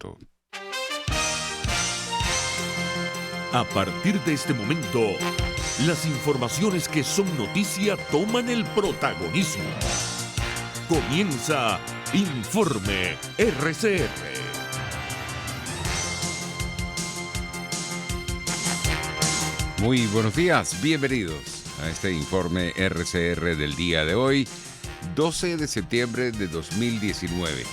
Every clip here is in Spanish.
pronto. A partir de este momento, las informaciones que son noticia toman el protagonismo. Comienza Informe RCR. Muy buenos días, bienvenidos a este Informe RCR del día de hoy, 12 de septiembre de 2019.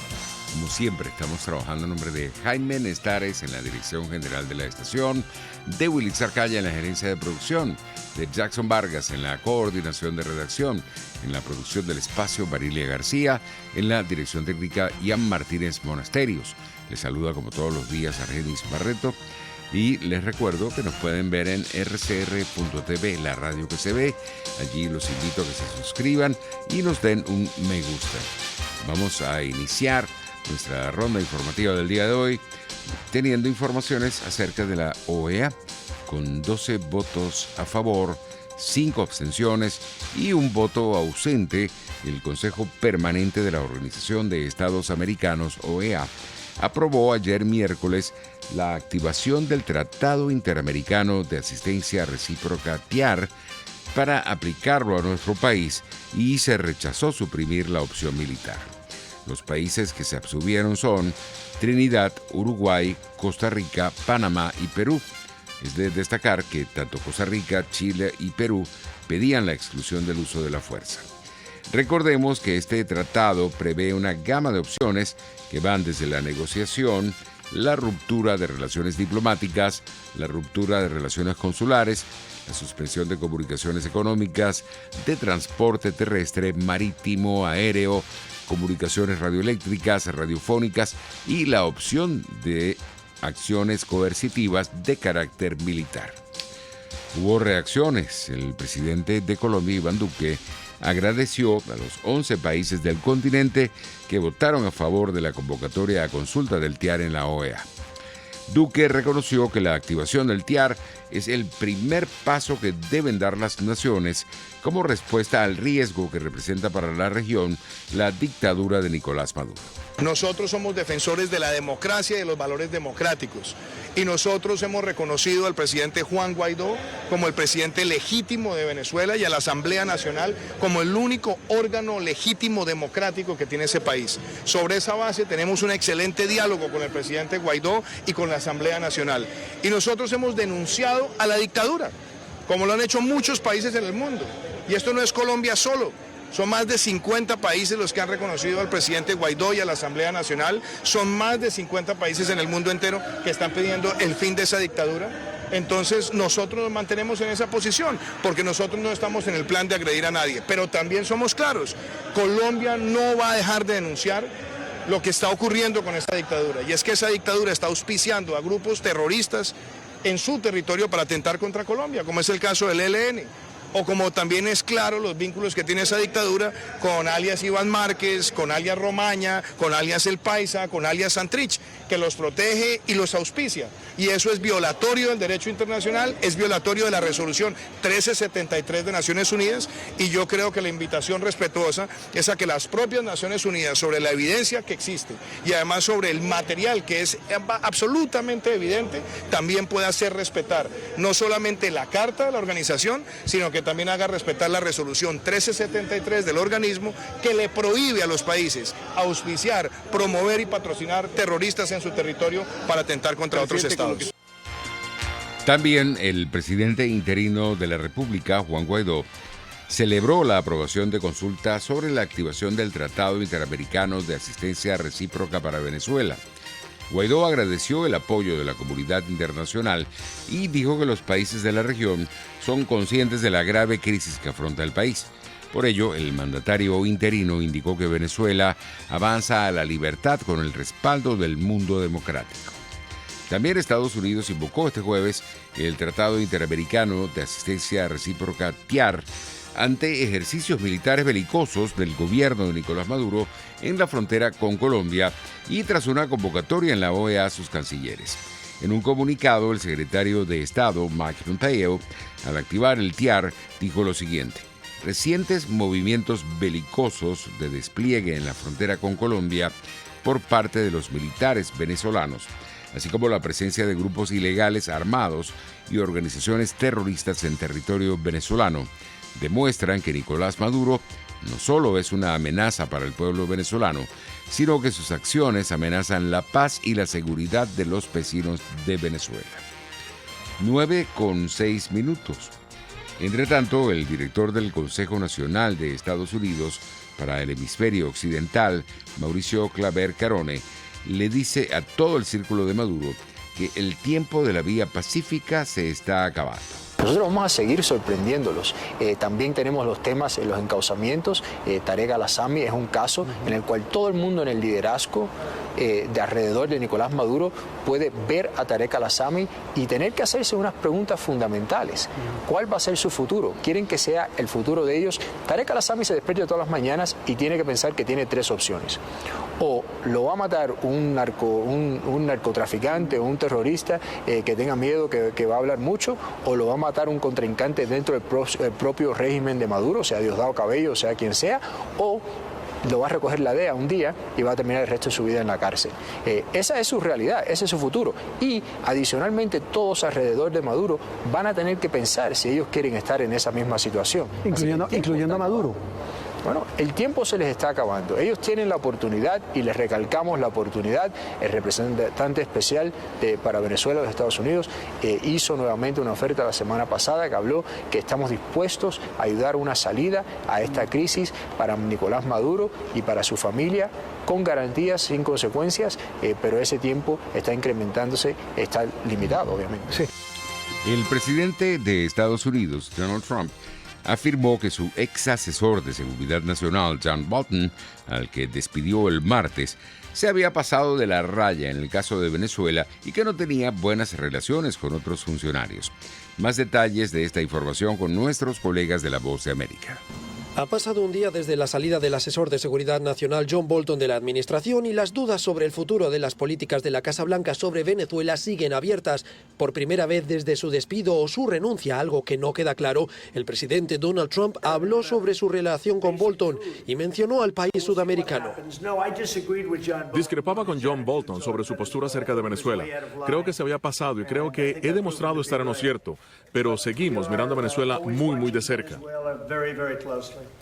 Como siempre, estamos trabajando en nombre de Jaime Nestares en la dirección general de la estación, de Willy Zarcaya en la gerencia de producción, de Jackson Vargas en la coordinación de redacción, en la producción del espacio Marilia García, en la dirección técnica Ian Martínez Monasterios. Les saluda como todos los días Argenis Barreto y les recuerdo que nos pueden ver en rcr.tv, la radio que se ve. Allí los invito a que se suscriban y nos den un me gusta. Vamos a iniciar nuestra ronda informativa del día de hoy, teniendo informaciones acerca de la OEA, con 12 votos a favor, 5 abstenciones y un voto ausente. El Consejo Permanente de la Organización de Estados Americanos, OEA, aprobó ayer miércoles la activación del Tratado Interamericano de Asistencia Recíproca TIAR para aplicarlo a nuestro país y se rechazó suprimir la opción militar. Los países que se abstuvieron son Trinidad, Uruguay, Costa Rica, Panamá y Perú. Es de destacar que tanto Costa Rica, Chile y Perú pedían la exclusión del uso de la fuerza. Recordemos que este tratado prevé una gama de opciones que van desde la negociación, la ruptura de relaciones diplomáticas, la ruptura de relaciones consulares, la suspensión de comunicaciones económicas, de transporte terrestre, marítimo, aéreo, comunicaciones radioeléctricas, radiofónicas y la opción de acciones coercitivas de carácter militar. Hubo reacciones. El presidente de Colombia, Iván Duque, agradeció a los 11 países del continente que votaron a favor de la convocatoria a consulta del TIAR en la OEA. Duque reconoció que la activación del TIAR es el primer paso que deben dar las naciones como respuesta al riesgo que representa para la región la dictadura de Nicolás Maduro. Nosotros somos defensores de la democracia y de los valores democráticos y nosotros hemos reconocido al presidente Juan Guaidó como el presidente legítimo de Venezuela y a la Asamblea Nacional como el único órgano legítimo democrático que tiene ese país. Sobre esa base tenemos un excelente diálogo con el presidente Guaidó y con la Asamblea Nacional y nosotros hemos denunciado a la dictadura, como lo han hecho muchos países en el mundo, y esto no es Colombia solo. Son más de 50 países los que han reconocido al presidente Guaidó y a la Asamblea Nacional. Son más de 50 países en el mundo entero que están pidiendo el fin de esa dictadura. Entonces nosotros nos mantenemos en esa posición porque nosotros no estamos en el plan de agredir a nadie. Pero también somos claros, Colombia no va a dejar de denunciar lo que está ocurriendo con esta dictadura. Y es que esa dictadura está auspiciando a grupos terroristas en su territorio para atentar contra Colombia, como es el caso del ELN. O como también es claro los vínculos que tiene esa dictadura con alias Iván Márquez, con alias Romaña, con alias El Paisa, con alias Santrich, que los protege y los auspicia. Y eso es violatorio del derecho internacional, es violatorio de la resolución 1373 de Naciones Unidas, y yo creo que la invitación respetuosa es a que las propias Naciones Unidas, sobre la evidencia que existe y además sobre el material que es absolutamente evidente, también pueda hacer respetar no solamente la carta de la organización, sino que también haga respetar la resolución 1373 del organismo, que le prohíbe a los países auspiciar, promover y patrocinar terroristas en su territorio para atentar contra otros estados. También el presidente interino de la República, Juan Guaidó, celebró la aprobación de consulta sobre la activación del Tratado Interamericano de Asistencia Recíproca para Venezuela. Guaidó agradeció el apoyo de la comunidad internacional y dijo que los países de la región son conscientes de la grave crisis que afronta el país. Por ello, el mandatario interino indicó que Venezuela avanza a la libertad con el respaldo del mundo democrático. También Estados Unidos invocó este jueves el Tratado Interamericano de Asistencia Recíproca TIAR ante ejercicios militares belicosos del gobierno de Nicolás Maduro en la frontera con Colombia y tras una convocatoria en la OEA a sus cancilleres. En un comunicado, el secretario de Estado, Mike Pompeo, al activar el TIAR, dijo lo siguiente: recientes movimientos belicosos de despliegue en la frontera con Colombia por parte de los militares venezolanos, así como la presencia de grupos ilegales armados y organizaciones terroristas en territorio venezolano, demuestran que Nicolás Maduro no solo es una amenaza para el pueblo venezolano, sino que sus acciones amenazan la paz y la seguridad de los vecinos de Venezuela. 9:06. Entre tanto, el director del Consejo Nacional de Estados Unidos para el Hemisferio Occidental, Mauricio Claver Carone, le dice a todo el círculo de Maduro que el tiempo de la vía pacífica se está acabando. Nosotros vamos a seguir sorprendiéndolos. También tenemos los temas, los encauzamientos. Tarek al-Assami es un caso en el cual todo el mundo en el liderazgo de alrededor de Nicolás Maduro puede ver a Tarek al-Assami y tener que hacerse unas preguntas fundamentales. ¿Cuál va a ser su futuro? ¿Quieren que sea el futuro de ellos? Tarek al-Assami se despierta todas las mañanas y tiene que pensar que tiene 3 opciones. O lo va a matar un narcotraficante o un terrorista que tenga miedo, que va a hablar mucho, o lo va a matar un contrincante dentro del propio régimen de Maduro, sea Diosdado Cabello, sea quien sea, o lo va a recoger la DEA un día y va a terminar el resto de su vida en la cárcel. Esa es su realidad, ese es su futuro. Y adicionalmente todos alrededor de Maduro van a tener que pensar si ellos quieren estar en esa misma situación. Incluyendo a Maduro. Bueno, el tiempo se les está acabando. Ellos tienen la oportunidad y les recalcamos la oportunidad. El representante especial para Venezuela de los Estados Unidos hizo nuevamente una oferta la semana pasada que habló que estamos dispuestos a ayudar una salida a esta crisis para Nicolás Maduro y para su familia con garantías, sin consecuencias, pero ese tiempo está incrementándose, está limitado, obviamente. Sí. El presidente de Estados Unidos, Donald Trump, afirmó que su ex asesor de seguridad nacional, John Bolton, al que despidió el martes, se había pasado de la raya en el caso de Venezuela y que no tenía buenas relaciones con otros funcionarios. Más detalles de esta información con nuestros colegas de La Voz de América. Ha pasado un día desde la salida del asesor de Seguridad Nacional John Bolton de la administración y las dudas sobre el futuro de las políticas de la Casa Blanca sobre Venezuela siguen abiertas. Por primera vez desde su despido o su renuncia, algo que no queda claro, el presidente Donald Trump habló sobre su relación con Bolton y mencionó al país sudamericano. Discrepaba con John Bolton sobre su postura acerca de Venezuela. Creo que se había pasado y creo que he demostrado estar en lo cierto, pero seguimos mirando a Venezuela muy de cerca.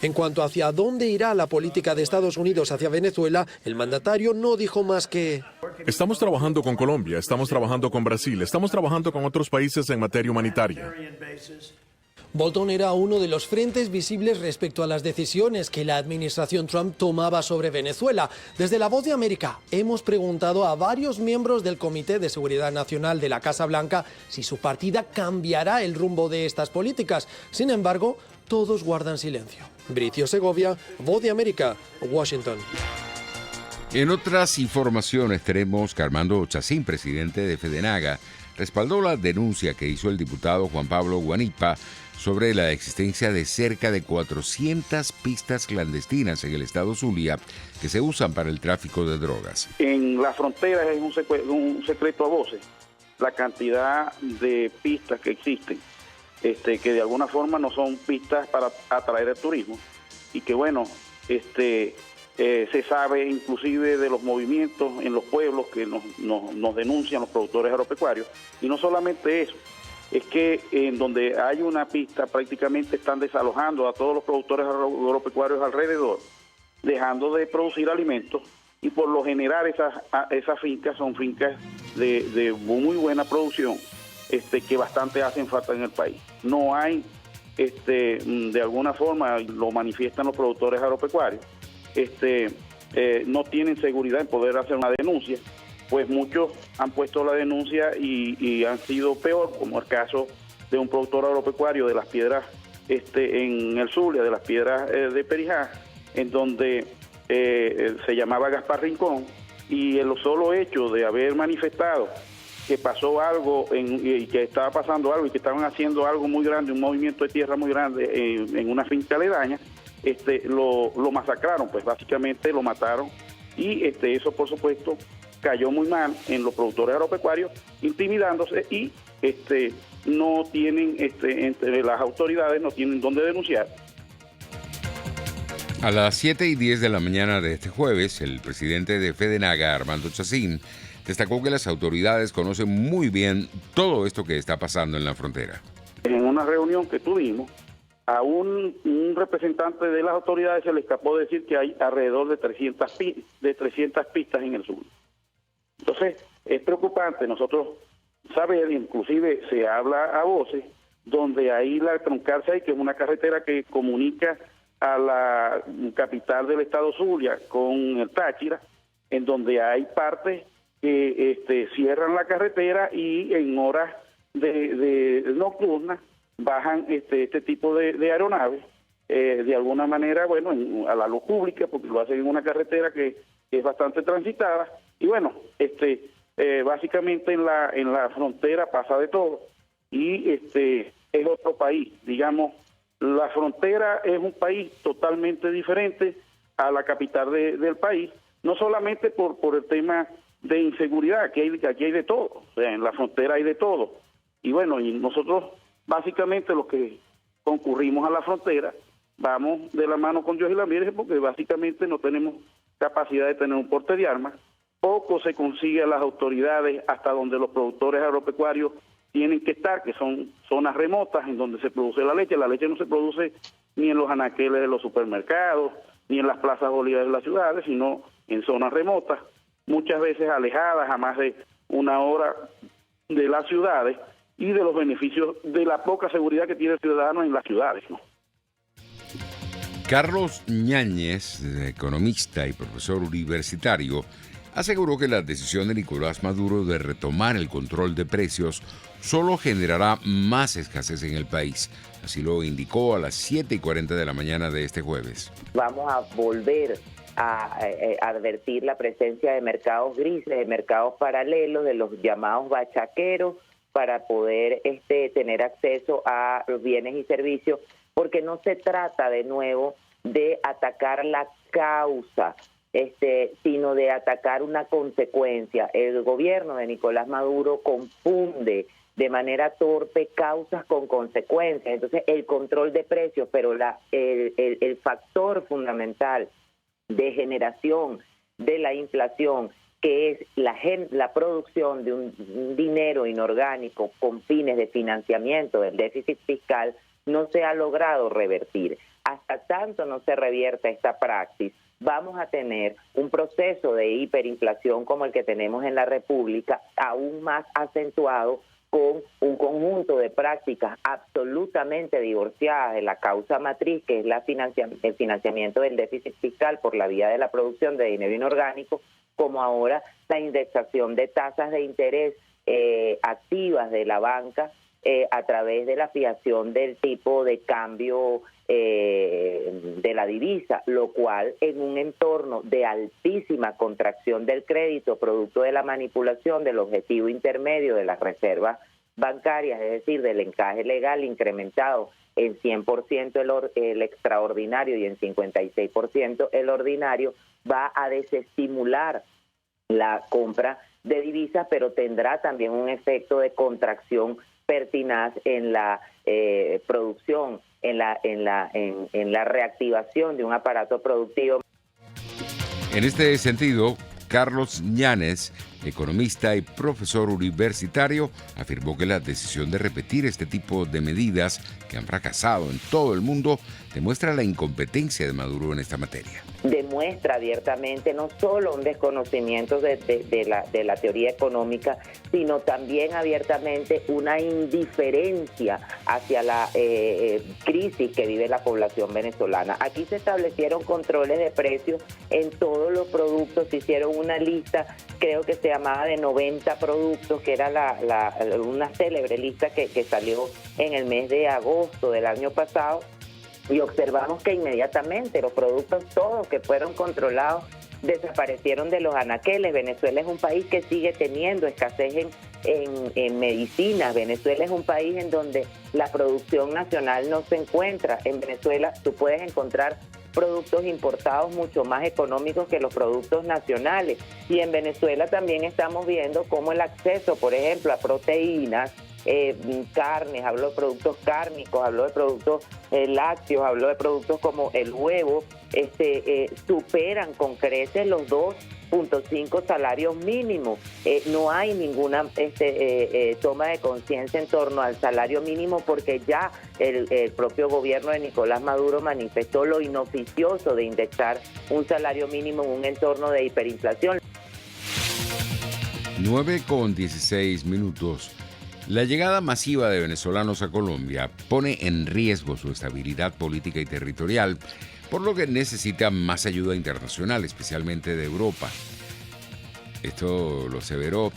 En cuanto hacia dónde irá la política de Estados Unidos hacia Venezuela, el mandatario no dijo más que: estamos trabajando con Colombia, estamos trabajando con Brasil, estamos trabajando con otros países en materia humanitaria. Bolton era uno de los frentes visibles respecto a las decisiones que la administración Trump tomaba sobre Venezuela. Desde La Voz de América hemos preguntado a varios miembros del Comité de Seguridad Nacional de la Casa Blanca si su partida cambiará el rumbo de estas políticas. Sin embargo, todos guardan silencio. Bricio Segovia, Voz de América, Washington. En otras informaciones tenemos que Armando Chacín, presidente de Fedenaga, respaldó la denuncia que hizo el diputado Juan Pablo Guanipa sobre la existencia de cerca de 400 pistas clandestinas en el estado Zulia que se usan para el tráfico de drogas. En las fronteras es un secreto a voces la cantidad de pistas que existen, que de alguna forma no son pistas para atraer el turismo y que se sabe inclusive de los movimientos en los pueblos que nos denuncian los productores agropecuarios. Y no solamente eso, es que en donde hay una pista prácticamente están desalojando a todos los productores agropecuarios alrededor, dejando de producir alimentos, y por lo general esas fincas son fincas de muy buena producción, que bastante hacen falta en el país. No hay, de alguna forma, lo manifiestan los productores agropecuarios, no tienen seguridad en poder hacer una denuncia, pues muchos han puesto la denuncia y han sido peor, como el caso de un productor agropecuario de las piedras en el Zulia, de las piedras de Perijá, en donde se llamaba Gaspar Rincón, y el solo hecho de haber manifestado que pasó algo y que estaba pasando algo y que estaban haciendo algo muy grande, un movimiento de tierra muy grande en una finca aledaña, lo masacraron, pues básicamente lo mataron, y eso por supuesto cayó muy mal en los productores agropecuarios, intimidándose, y no tienen, entre las autoridades no tienen dónde denunciar. A las 7:10 de la mañana de este jueves, el presidente de FEDENAGA, Armando Chacín, destacó que las autoridades conocen muy bien todo esto que está pasando en la frontera. En una reunión que tuvimos, a un representante de las autoridades se le escapó decir que hay alrededor de 300 pistas en el sur. Entonces, es preocupante nosotros saber, inclusive se habla a voces, donde hay la Troncal 6, que es una carretera que comunica a la capital del estado Zulia con el Táchira, en donde hay partes que cierran la carretera y en horas de nocturnas bajan este tipo de aeronaves, de alguna manera, bueno, a la luz pública, porque lo hacen en una carretera que es bastante transitada, y bueno, básicamente en la frontera pasa de todo, y es otro país, digamos. La frontera es un país totalmente diferente a la capital del país, no solamente por el tema de inseguridad, aquí hay de todo, o sea, en la frontera hay de todo. Y bueno, y nosotros básicamente los que concurrimos a la frontera vamos de la mano con Dios y la Virgen, porque básicamente no tenemos capacidad de tener un porte de armas. Poco se consigue a las autoridades hasta donde los productores agropecuarios tienen que estar, que son zonas remotas en donde se produce la leche. La leche no se produce ni en los anaqueles de los supermercados, ni en las plazas bolivarias de las ciudades, sino en zonas remotas, muchas veces alejadas a más de una hora de las ciudades y de los beneficios de la poca seguridad que tiene el ciudadano en las ciudades, ¿no? Carlos Ñáñez, economista y profesor universitario, aseguró que la decisión de Nicolás Maduro de retomar el control de precios solo generará más escasez en el país. Así lo indicó a las 7:40 de la mañana de este jueves. Vamos a volver a advertir la presencia de mercados grises, de mercados paralelos, de los llamados bachaqueros, para poder tener acceso a los bienes y servicios, porque no se trata de nuevo de atacar la causa, sino de atacar una consecuencia. El gobierno de Nicolás Maduro confunde de manera torpe causas con consecuencias. Entonces, el control de precios, pero el factor fundamental de generación de la inflación, que es la producción de un dinero inorgánico con fines de financiamiento del déficit fiscal, no se ha logrado revertir. Hasta tanto no se revierta esta praxis, vamos a tener un proceso de hiperinflación como el que tenemos en la República, aún más acentuado, con un conjunto de prácticas absolutamente divorciadas de la causa matriz, que es el financiamiento del déficit fiscal por la vía de la producción de dinero inorgánico, como ahora la indexación de tasas de interés activas de la banca a través de la fijación del tipo de cambio de la divisa, lo cual en un entorno de altísima contracción del crédito, producto de la manipulación del objetivo intermedio de las reservas bancarias, es decir, del encaje legal incrementado en 100% el extraordinario y en 56% el ordinario, va a desestimular la compra de divisas, pero tendrá también un efecto de contracción pertinaz en la producción, en la reactivación de un aparato productivo. En este sentido, Carlos Ñáñez, economista y profesor universitario, afirmó que la decisión de repetir este tipo de medidas que han fracasado en todo el mundo demuestra la incompetencia de Maduro en esta materia. Demuestra abiertamente no solo un desconocimiento de la teoría económica, sino también abiertamente una indiferencia hacia la crisis que vive la población venezolana. Aquí se establecieron controles de precios en todos los productos, se hicieron una lista, creo que se llamaba de 90 productos, que era una célebre lista que salió en el mes de agosto del año pasado, y observamos que inmediatamente los productos todos que fueron controlados desaparecieron de los anaqueles. Venezuela es un país que sigue teniendo escasez en medicinas. Venezuela es un país en donde la producción nacional no se encuentra. En Venezuela tú puedes encontrar productos importados mucho más económicos que los productos nacionales. Y en Venezuela también estamos viendo cómo el acceso, por ejemplo, a proteínas carnes, habló de productos cárnicos, habló de productos lácteos, habló de productos como el huevo, superan con creces los 2.5 salarios mínimos. No hay ninguna toma de conciencia en torno al salario mínimo, porque ya el propio gobierno de Nicolás Maduro manifestó lo inoficioso de indexar un salario mínimo en un entorno de hiperinflación. 9:16. La llegada masiva de venezolanos a Colombia pone en riesgo su estabilidad política y territorial, por lo que necesita más ayuda internacional, especialmente de Europa. Esto lo aseveró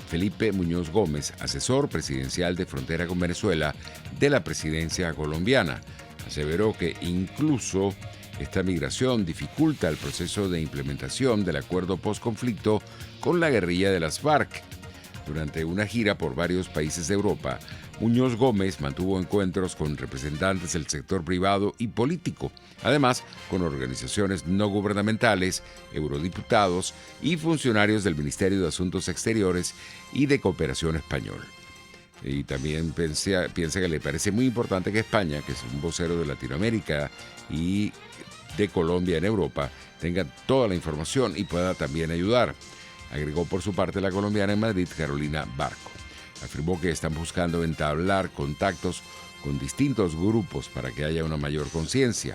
Felipe Muñoz Gómez, asesor presidencial de frontera con Venezuela de la presidencia colombiana. Aseveró que incluso esta migración dificulta el proceso de implementación del acuerdo postconflicto con la guerrilla de las FARC. Durante una gira por varios países de Europa, Muñoz Gómez mantuvo encuentros con representantes del sector privado y político, además con organizaciones no gubernamentales, eurodiputados y funcionarios del Ministerio de Asuntos Exteriores y de Cooperación Español. Y también piensa que le parece muy importante que España, que es un vocero de Latinoamérica y de Colombia en Europa, tenga toda la información y pueda también ayudar. Agregó por su parte la colombiana en Madrid, Carolina Barco. Afirmó que están buscando entablar contactos con distintos grupos para que haya una mayor conciencia.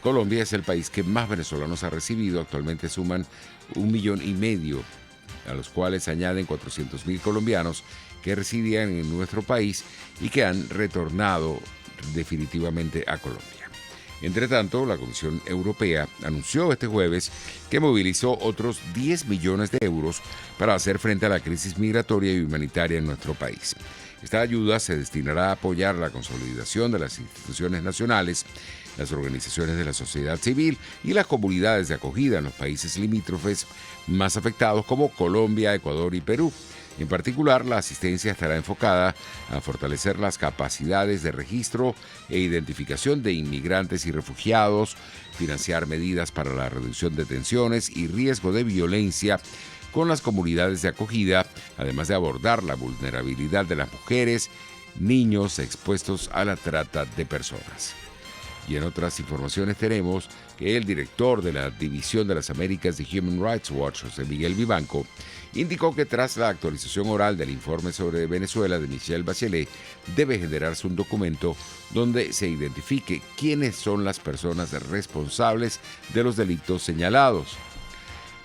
Colombia es el país que más venezolanos ha recibido. Actualmente suman 1,5 millones, a los cuales añaden 400,000 colombianos que residían en nuestro país y que han retornado definitivamente a Colombia. Entre tanto, la Comisión Europea anunció este jueves que movilizó otros 10 millones de euros para hacer frente a la crisis migratoria y humanitaria en nuestro país. Esta ayuda se destinará a apoyar la consolidación de las instituciones nacionales, las organizaciones de la sociedad civil y las comunidades de acogida en los países limítrofes más afectados como Colombia, Ecuador y Perú. En particular, la asistencia estará enfocada a fortalecer las capacidades de registro e identificación de inmigrantes y refugiados, financiar medidas para la reducción de tensiones y riesgo de violencia con las comunidades de acogida, además de abordar la vulnerabilidad de las mujeres, niños expuestos a la trata de personas. Y en otras informaciones tenemos que el director de la División de las Américas de Human Rights Watch, José Miguel Vivanco, indicó que tras la actualización oral del informe sobre Venezuela de Michelle Bachelet, debe generarse un documento donde se identifique quiénes son las personas responsables de los delitos señalados.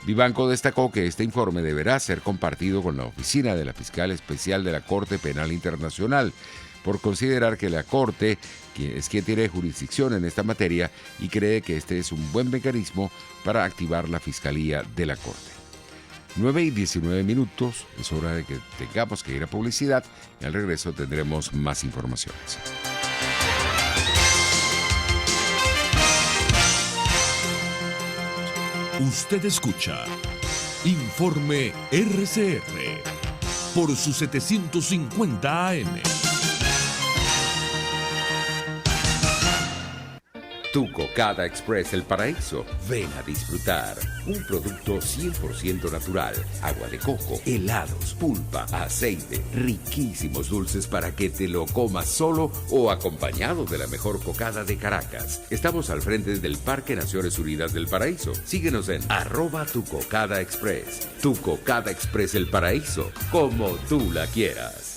Vivanco destacó que este informe deberá ser compartido con la oficina de la Fiscal Especial de la Corte Penal Internacional, por considerar que la Corte es quien tiene jurisdicción en esta materia y cree que este es un buen mecanismo para activar la Fiscalía de la Corte. 9:19, es hora de que tengamos que ir a publicidad y al regreso tendremos más informaciones. Usted escucha Informe RCR por su 750 AM. Tu Cocada Express El Paraíso. Ven a disfrutar. Un producto 100% natural. Agua de coco, helados, pulpa, aceite, riquísimos dulces para que te lo comas solo o acompañado de la mejor cocada de Caracas. Estamos al frente del Parque Naciones Unidas del Paraíso. Síguenos en @tucocadaexpress. Tu Cocada Express El Paraíso. Como tú la quieras.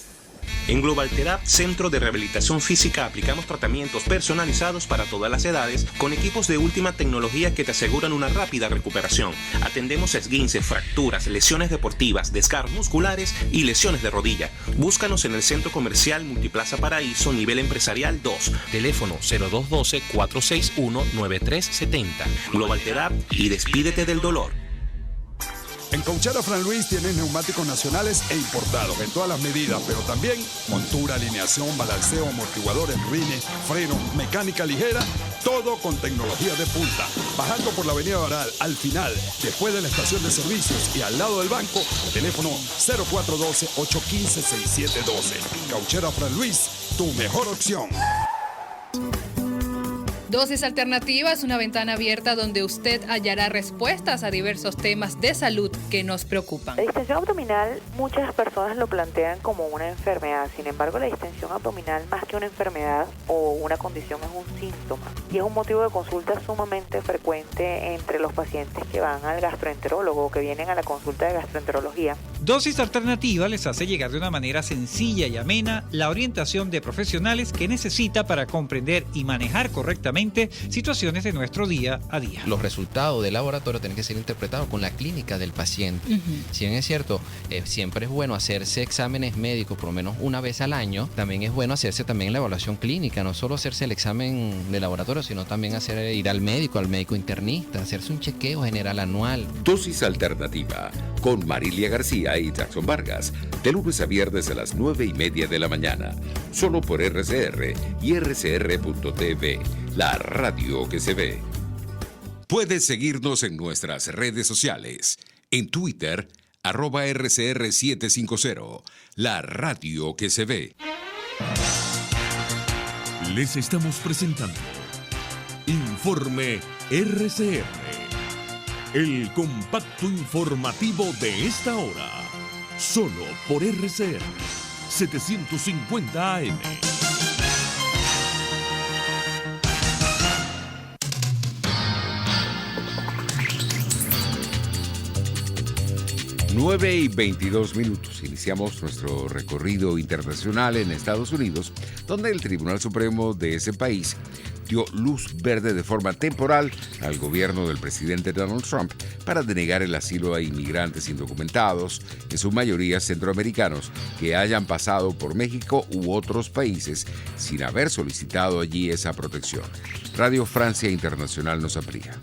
En Global Therapy, Centro de Rehabilitación Física, aplicamos tratamientos personalizados para todas las edades con equipos de última tecnología que te aseguran una rápida recuperación. Atendemos esguinces, fracturas, lesiones deportivas, desgarros musculares y lesiones de rodilla. Búscanos en el Centro Comercial Multiplaza Paraíso, nivel empresarial 2. Teléfono 0212-461-9370. Global Therapy y despídete del dolor. En Cauchera Fran Luis tienen neumáticos nacionales e importados en todas las medidas, pero también montura, alineación, balanceo, amortiguadores, rines, frenos, mecánica ligera, todo con tecnología de punta. Bajando por la avenida Baral, al final, después de la estación de servicios y al lado del banco, teléfono 0412-815-6712. Cauchera Fran Luis, tu mejor opción. Dosis Alternativa es una ventana abierta donde usted hallará respuestas a diversos temas de salud que nos preocupan. La distensión abdominal, muchas personas lo plantean como una enfermedad. Sin embargo, la distensión abdominal, más que una enfermedad o una condición, es un síntoma. Y es un motivo de consulta sumamente frecuente entre los pacientes que van al gastroenterólogo o que vienen a la consulta de gastroenterología. Dosis Alternativa les hace llegar de una manera sencilla y amena la orientación de profesionales que necesita para comprender y manejar correctamente situaciones de nuestro día a día. Los resultados del laboratorio tienen que ser interpretados con la clínica del paciente. Si bien es cierto, siempre es bueno hacerse exámenes médicos por lo menos una vez al año, también es bueno hacerse también la evaluación clínica, no solo hacerse el examen de laboratorio, sino también ir al médico internista, hacerse un chequeo general anual. Dosis Alternativa con Marilia García y Jackson Vargas, de lunes a viernes a las 9:30 de la mañana, solo por RCR y rcr.tv, la radio que se ve. Puedes seguirnos en nuestras redes sociales, en Twitter, @RCR750, la radio que se ve. Les estamos presentando Informe RCR, el compacto informativo de esta hora, solo por RCR 750 AM. Nueve y 22 minutos. Iniciamos nuestro recorrido internacional en Estados Unidos, donde el Tribunal Supremo de ese país dio luz verde de forma temporal al gobierno del presidente Donald Trump para denegar el asilo a inmigrantes indocumentados, en su mayoría centroamericanos, que hayan pasado por México u otros países sin haber solicitado allí esa protección. Radio Francia Internacional nos amplía.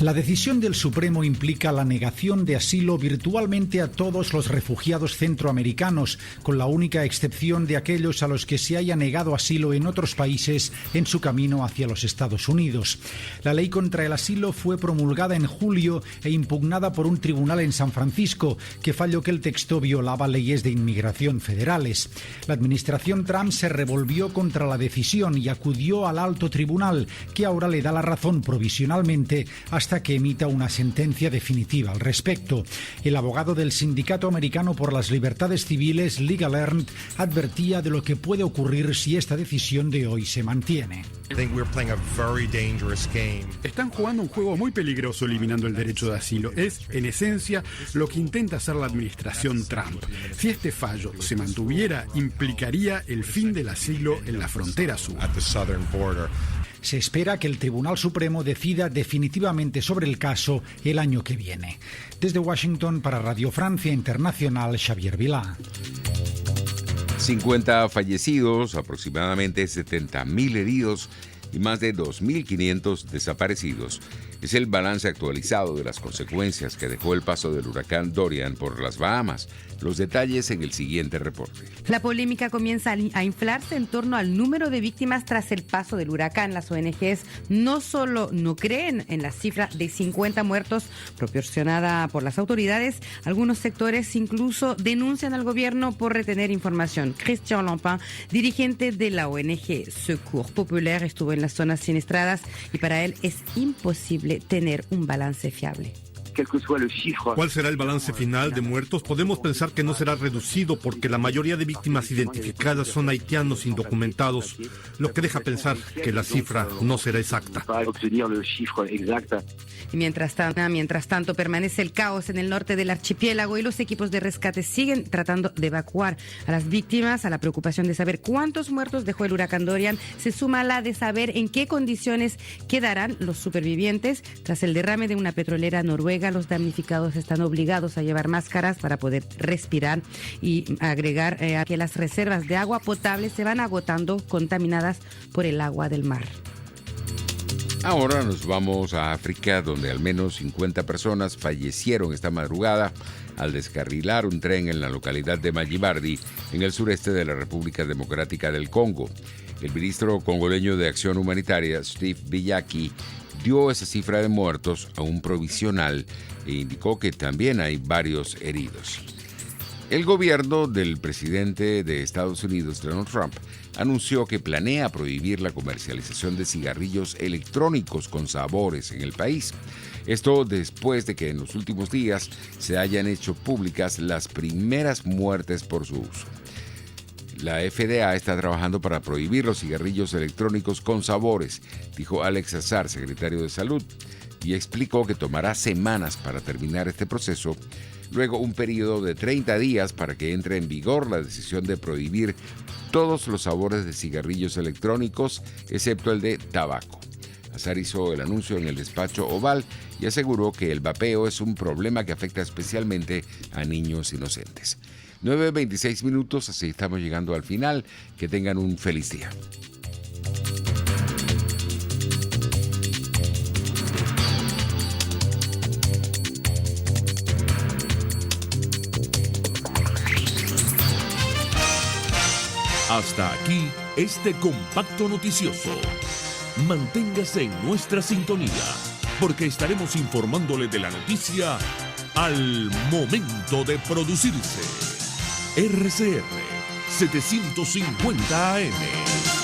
La decisión del Supremo implica la negación de asilo virtualmente a todos los refugiados centroamericanos, con la única excepción de aquellos a los que se haya negado asilo en otros países en su camino hacia los Estados Unidos. La ley contra el asilo fue promulgada en julio e impugnada por un tribunal en San Francisco, que falló que el texto violaba leyes de inmigración federales. La administración Trump se revolvió contra la decisión y acudió al alto tribunal, que ahora le da la razón provisionalmente hasta que emita una sentencia definitiva al respecto. El abogado del Sindicato Americano por las Libertades Civiles, LegalEarn, advertía de lo que puede ocurrir si esta decisión de hoy se mantiene. Están jugando un juego muy peligroso eliminando el derecho de asilo. Es, en esencia, lo que intenta hacer la administración Trump. Si este fallo se mantuviera, implicaría el fin del asilo en la frontera sur. Se espera que el Tribunal Supremo decida definitivamente sobre el caso el año que viene. Desde Washington, para Radio Francia Internacional, Xavier Vilá. 50 fallecidos, aproximadamente 70.000 heridos y más de 2.500 desaparecidos. Es el balance actualizado de las consecuencias que dejó el paso del huracán Dorian por las Bahamas. Los detalles en el siguiente reporte. La polémica comienza a inflarse en torno al número de víctimas tras el paso del huracán. Las ONGs no solo no creen en la cifra de 50 muertos proporcionada por las autoridades, algunos sectores incluso denuncian al gobierno por retener información. Christian Lampin, dirigente de la ONG Secours Populaire, estuvo en las zonas siniestradas y para él es imposible tener un balance fiable. ¿Cuál será el balance final de muertos? Podemos pensar que no será reducido porque la mayoría de víctimas identificadas son haitianos indocumentados, lo que deja pensar que la cifra no será exacta. Y mientras tanto permanece el caos en el norte del archipiélago y los equipos de rescate siguen tratando de evacuar a las víctimas. A la preocupación de saber cuántos muertos dejó el huracán Dorian se suma la de saber en qué condiciones quedarán los supervivientes. Tras el derrame de una petrolera noruega, los damnificados están obligados a llevar máscaras para poder respirar y agregar a que las reservas de agua potable se van agotando, contaminadas por el agua del mar. Ahora nos vamos a África, donde al menos 50 personas fallecieron esta madrugada al descarrilar un tren en la localidad de Mayimardi, en el sureste de la República Democrática del Congo. El ministro congoleño de Acción Humanitaria, Steve Villaki, dio esa cifra de muertos a un provisional e indicó que también hay varios heridos. El gobierno del presidente de Estados Unidos, Donald Trump, anunció que planea prohibir la comercialización de cigarrillos electrónicos con sabores en el país. Esto después de que en los últimos días se hayan hecho públicas las primeras muertes por su uso. La FDA está trabajando para prohibir los cigarrillos electrónicos con sabores, dijo Alex Azar, secretario de Salud, y explicó que tomará semanas para terminar este proceso, luego un periodo de 30 días para que entre en vigor la decisión de prohibir todos los sabores de cigarrillos electrónicos, excepto el de tabaco. Azar hizo el anuncio en el despacho Oval y aseguró que el vapeo es un problema que afecta especialmente a niños inocentes. 9:26 minutos, así estamos llegando al final. Que tengan un feliz día. Hasta aquí este compacto noticioso. Manténgase en nuestra sintonía, porque estaremos informándole de la noticia al momento de producirse. RCR 750 AM.